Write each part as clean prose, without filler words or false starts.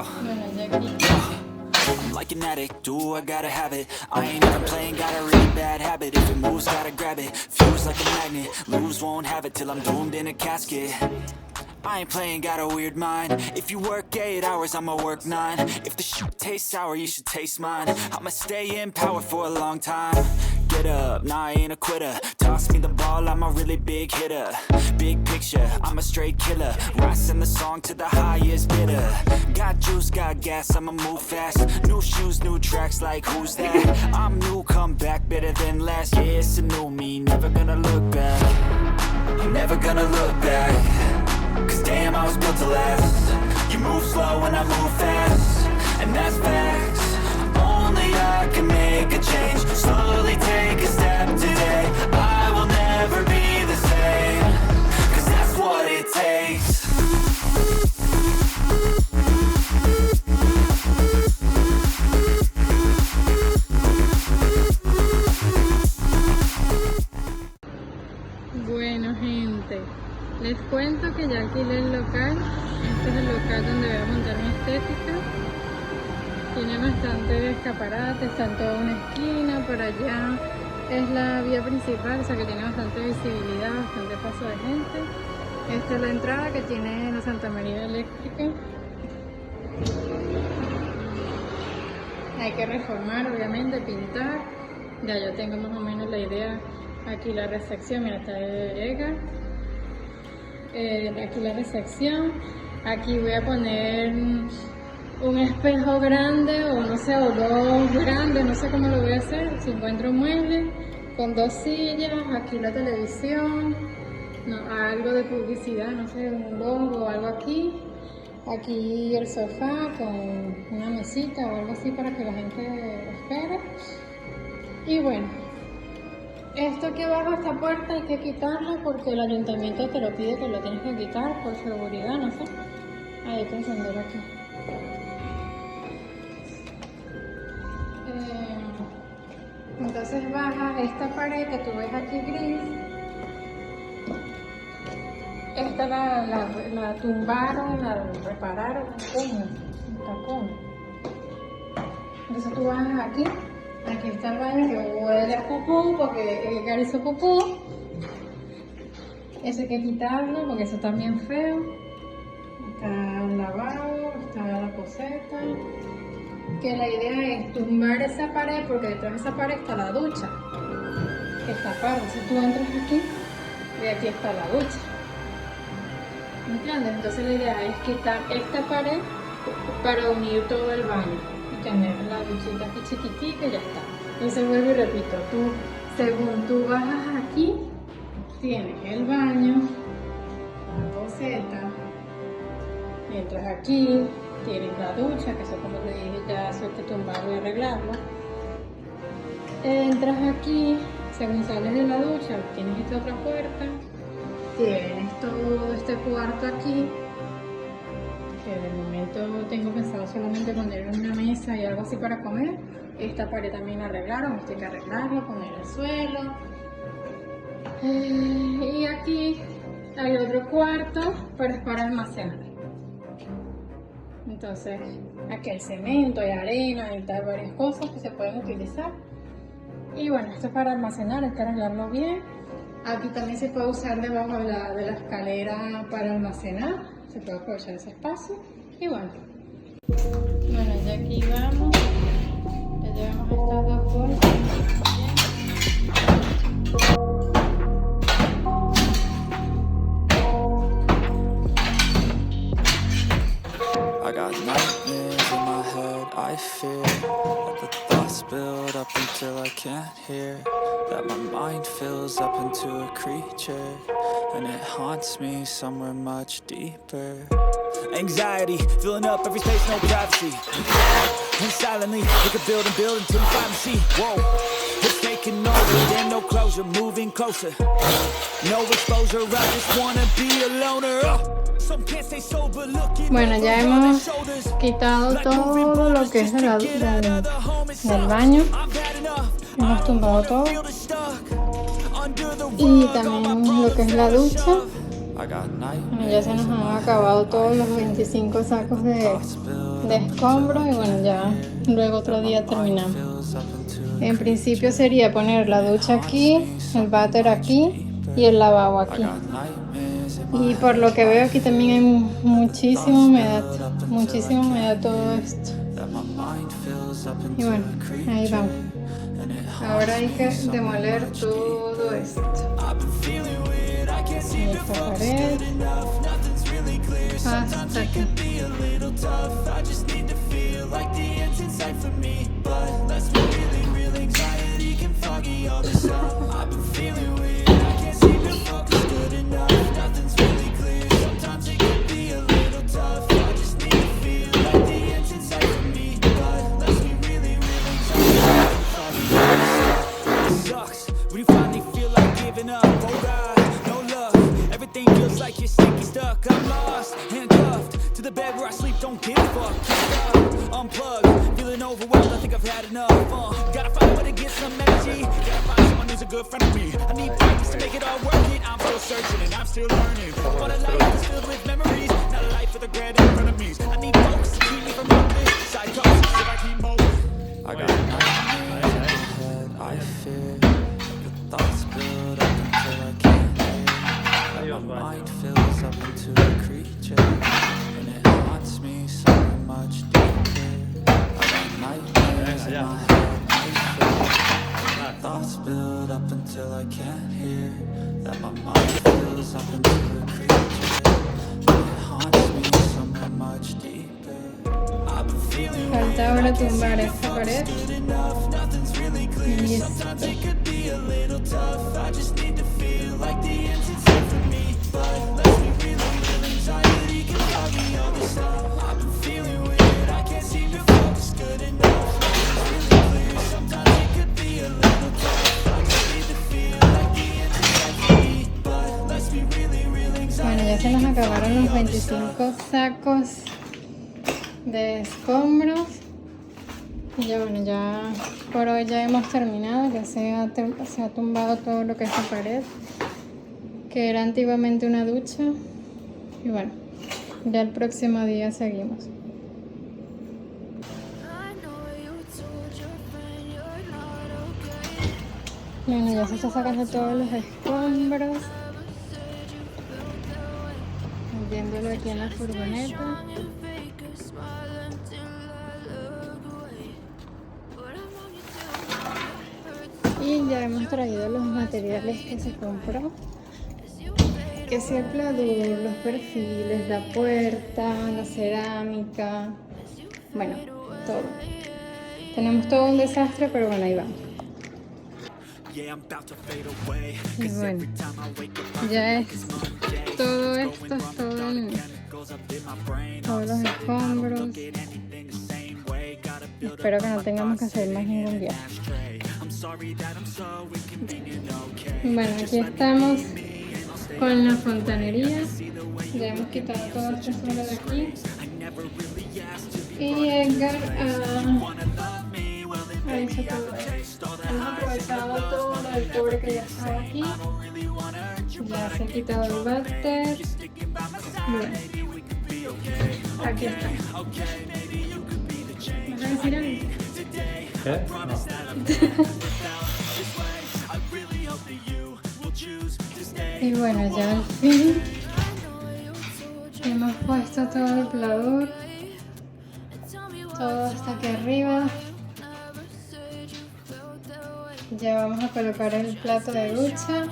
Bueno, ya aquí. I'm like an addict, do I gotta have it. I ain't even playing, got a really bad habit. If it moves, gotta grab it. Fuse like a magnet, lose, won't have it till I'm doomed in a casket. I ain't playing, got a weird mind. If you work 8 hours, I'ma work 9. If the shit tastes sour, you should taste mine. I'ma stay in power for a long time. Get up, nah, I ain't a quitter. Toss me the ball, I'm a really big hitter. Big picture, I'm a straight killer. Rising the song to the highest bidder. Got juice, got gas, I'ma move fast. New shoes, new tracks, like who's that? I'm new, come back, better than last. Yeah, it's a new me, never gonna look back. I'm never gonna look back. Cause damn, I was built to last. You move slow and I move fast, and that's facts. Only I can make a change. Slowly take a step today. I will never be the same. Cause that's what it takes. Bueno, gente, les cuento que ya alquilé el local. Este es el local donde voy a montar mi estética. Tiene bastante escaparate, está en toda una esquina. Por allá es la vía principal, o sea que tiene bastante visibilidad, bastante paso de gente. Esta es la entrada que tiene la Santa María Eléctrica. Hay que reformar, obviamente, pintar. Ya yo tengo más o menos la idea. Aquí la recepción, mira, está llega. Aquí la recepción. Aquí voy a poner un espejo grande o no sé, o dos grandes, no sé cómo lo voy a hacer. Si encuentro un mueble con 2 sillas, aquí la televisión, no, algo de publicidad, no sé, un logo o algo aquí. Aquí el sofá con una mesita o algo así para que la gente espere. Y bueno, esto que abajo, esta puerta, hay que quitarla porque el ayuntamiento te lo pide que lo tienes que quitar por seguridad, no sé. Hay que encender aquí. Entonces bajas esta pared que tú ves aquí gris. Esta la tumbaron, la repararon, un tacón. Entonces tú bajas aquí. Aquí está el baño que huele a pupú porque el hizo pupú. Eso hay que quitarlo porque eso está bien feo. Está el lavabo, está la poseta. Que la idea es tumbar esa pared porque detrás de esa pared está la ducha. Que está aparte. Si tú entras aquí, y aquí está la ducha. ¿Me entiendes? Entonces la idea es quitar esta pared para unir todo el baño. Tener la duchita aquí chiquitica y ya está. Entonces vuelvo y repito, tú, según tú bajas aquí, tienes el baño, la poseta, entras aquí, tienes la ducha, que eso como te dije ya eso hay que tumbarlo y arreglarlo. Entras aquí, según sales de la ducha, tienes esta otra puerta, tienes todo este cuarto aquí. Que de momento tengo pensado solamente poner una mesa y algo así para comer. Esta pared también la arreglaron, esto hay que arreglarlo, poner el suelo. Y aquí hay otro cuarto, pero es para almacenar. Entonces, aquí hay cemento, hay arena y tal, varias cosas que se pueden utilizar. Y bueno, esto es para almacenar, hay que arreglarlo bien. Aquí también se puede usar debajo de la escalera para almacenar. Se puede aprovechar ese espacio y bueno, ya aquí vamos, ya llevamos estas 2 bolsas. I got nightmares in my head, I fear that the thoughts build up until I can't hear, that my mind fills up into a creature, and it haunts me somewhere much deeper. Anxiety, filling up every space, no privacy. And silently, we could build and build until we finally see. Whoa, it's taking over, damn no closure, moving closer. No exposure, I just wanna be a loner. Bueno, ya hemos quitado todo lo que es del baño. Hemos tumbado todo. Y también lo que es la ducha. Bueno, ya se nos han acabado todos los 25 sacos de de escombros y bueno, ya luego otro día terminamos. En principio sería poner la ducha aquí, el váter aquí y el lavabo aquí. Y por lo que veo aquí también hay muchísima humedad todo esto. Y bueno, ahí vamos. Ahora hay que demoler todo esto. Y esta pared hasta aquí. Falta ahora tumbar esta pared y listo. Bueno, ya se nos acabaron los 25 sacos de escombros y ya bueno, ya por hoy ya hemos terminado. Ya se ha tumbado todo lo que es la pared, que era antiguamente una ducha, y bueno, ya el próximo día seguimos. Bueno, ya se está sacando todos los escombros, viéndolo aquí en la furgoneta. Y ya hemos traído los materiales que se compró, que es el pladur, los perfiles, la puerta, la cerámica, bueno, todo. Tenemos todo un desastre, pero bueno, ahí vamos. Y bueno, ya es todo esto, todos los escombros. Espero que no tengamos que hacer más ningún viaje. Bueno, aquí estamos con la fontanería. Ya hemos quitado todo este suelo de aquí. Y Edgar ha hecho todo esto. Hemos aprovechado todo el cobre que ya estaba aquí. Ya se ha quitado el váter. Bueno, aquí está. ¿Vas a decir algo? ¿Qué? No. Y bueno, ya al fin hemos puesto todo el pladur, todo hasta aquí arriba. Ya vamos a colocar el plato de ducha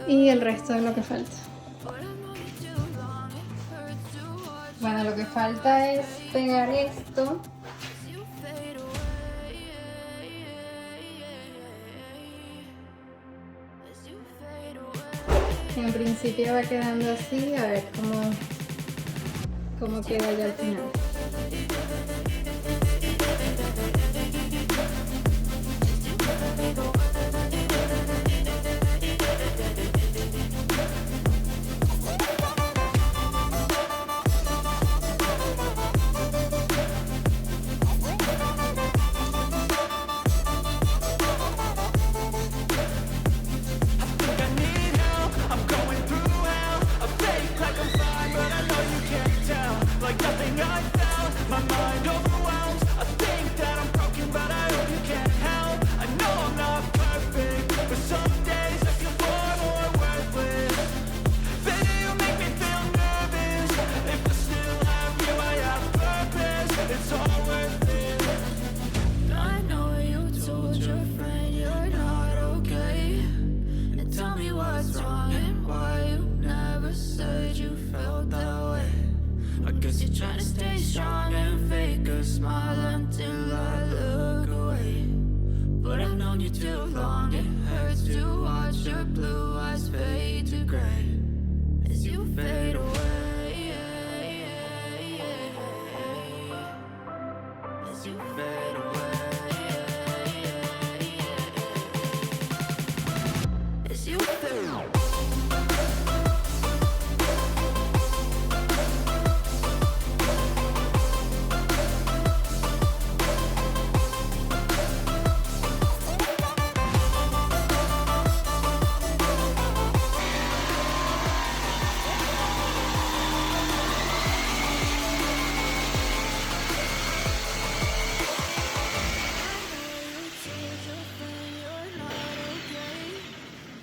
y el resto de lo que falta. Bueno, lo que falta es pegar esto. En principio va quedando así, a ver cómo queda ya al final. Cause you're trying to stay strong and fake a smile until I look away. But I've known you too long, it hurts to watch your blue eyes fade to gray as you fade away, as you fade away, as you fade away.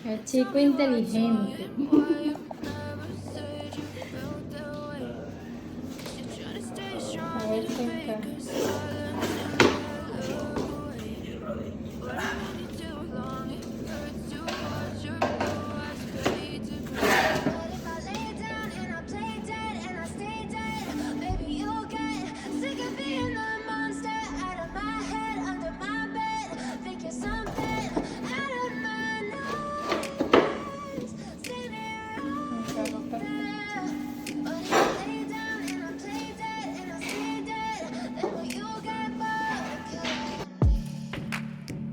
El chico inteligente. A ver qué está.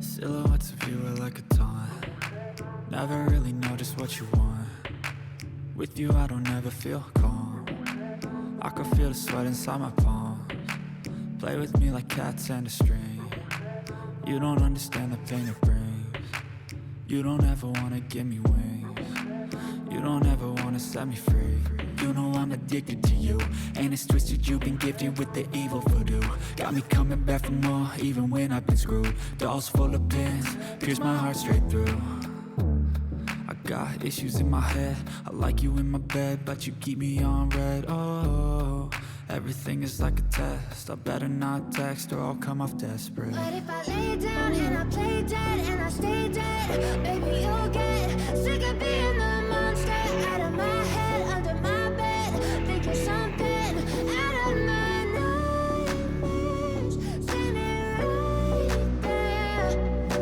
Silhouettes of you are like a taunt. Never really know just what you want. With you I don't ever feel calm. I can feel the sweat inside my palms. Play with me like cats and a string. You don't understand the pain it brings. You don't ever wanna give me wings. You don't ever wanna set me free. You know I'm addicted to you, and it's twisted, you've been gifted with the evil voodoo. Got me coming back for more, even when I've been screwed. Dolls full of pins, pierce my heart straight through. I got issues in my head, I like you in my bed, but you keep me on red. Oh, everything is like a test, I better not text or I'll come off desperate. But if I lay down and I play dead and I stay dead, baby you'll get sick of being the monster out of my head, under my bed, thinking something out of my nightmares, standing right there.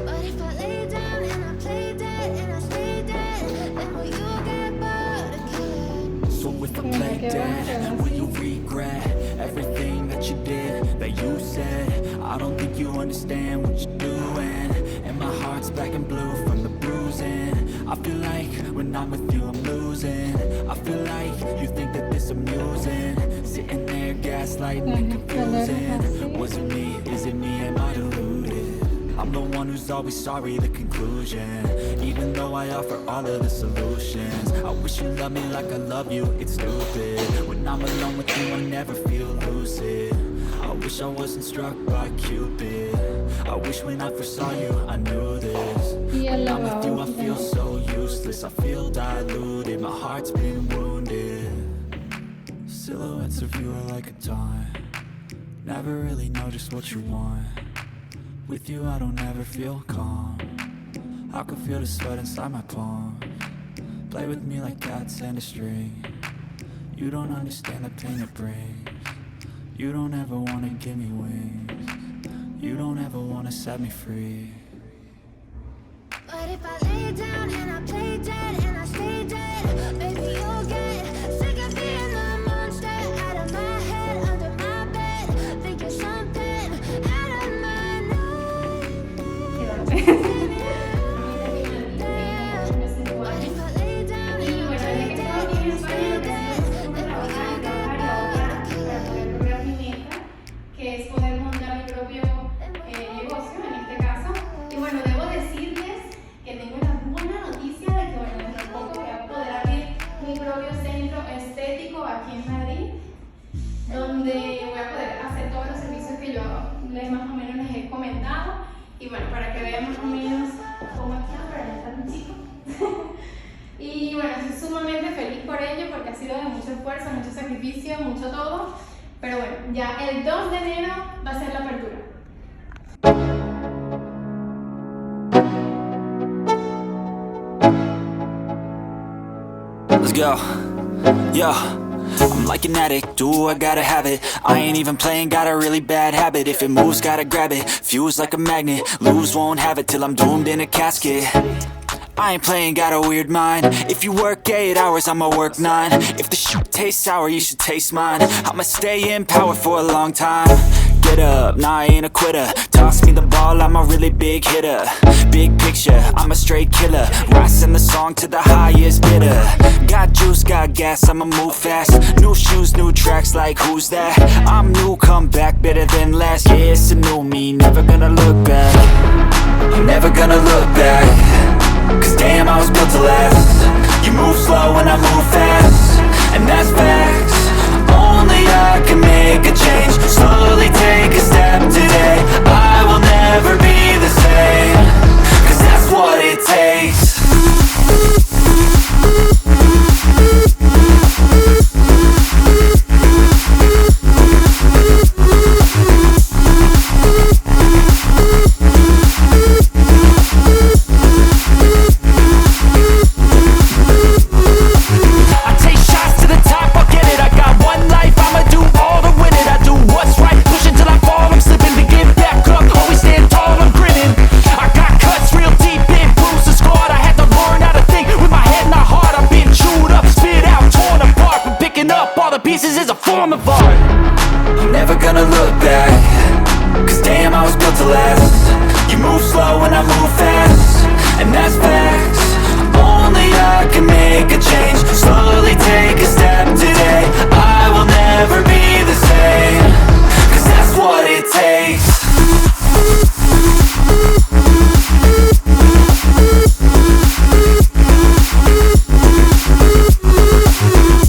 But if I lay down and I play dead and I stay dead, then will you get bored again? So if I play dead, will you regret everything that you did, that you said? I don't think you understand what you're doing, and my heart's black and blue from the bruising. I feel like when I'm with you I'm losing. I feel like you think that this amusing, sitting there gaslighting and confusing. Was it me? Is it me? Am I deluded? I'm the one who's always sorry, the conclusion. Even though I offer all of the solutions, I wish you loved me like I love you, it's stupid. When I'm alone with you I never feel lucid. I wish I wasn't struck by Cupid. I wish when I first saw you I knew this. When I'm with you I feel so useless, I feel diluted, my heart's been wounded. Silhouettes of you are like a taunt. Never really know just what you want. With you I don't ever feel calm. I can feel the sweat inside my palms. Play with me like cats and a string. You don't understand the pain it brings. You don't ever wanna give me wings. You don't ever wanna set me free. But if I lay down and I play dead and I stay dead, baby you'll get sick of being the monster out of my head, under my bed, thinking something out of my nightmares. But if I lay down and I play dead and I stay dead, then will you get que es poder montar mi propio negocio en este caso. Y bueno, debo decirles que tengo una buena noticia de que bueno, dentro de poco voy a poder abrir mi propio centro estético aquí en Madrid, donde voy a poder hacer todos los servicios que yo les más o menos les he comentado. Y bueno, para que vean más o menos cómo está, para no estar un chico. Y bueno, estoy sumamente feliz por ello porque ha sido de mucho esfuerzo, mucho sacrificio, mucho todo. Pero bueno, ya el 2 de enero va a ser la apertura. Let's go. Yeah. I'm like an addict, do I gotta have it. I ain't even playing, got a really bad habit. If it moves, gotta grab it, fuse like a magnet. Lose, won't have it till I'm doomed in a casket. I ain't playing, got a weird mind. If you work 8 hours, I'ma work 9. If the shit tastes sour, you should taste mine. I'ma stay in power for a long time. Get up, nah, I ain't a quitter. Toss me the ball, I'm a really big hitter. Big picture, I'm a straight killer. Rising the song to the highest bidder. Got juice, got gas, I'ma move fast. New shoes, new tracks, like who's that? I'm new, come back, better than last. Yeah, it's a new me, never gonna look back. I'm never gonna look back. Cause damn, I was built to last. You move slow and I move fast, and that's facts. Only I can make a change. Slowly take a step today. I will never be the same. Cause that's what it takes. Pieces is a form of art. I'm never gonna look back. Cause damn, I was built to last. You move slow and I move fast, and that's facts. Only I can make a change. Slowly take a step today. I will never be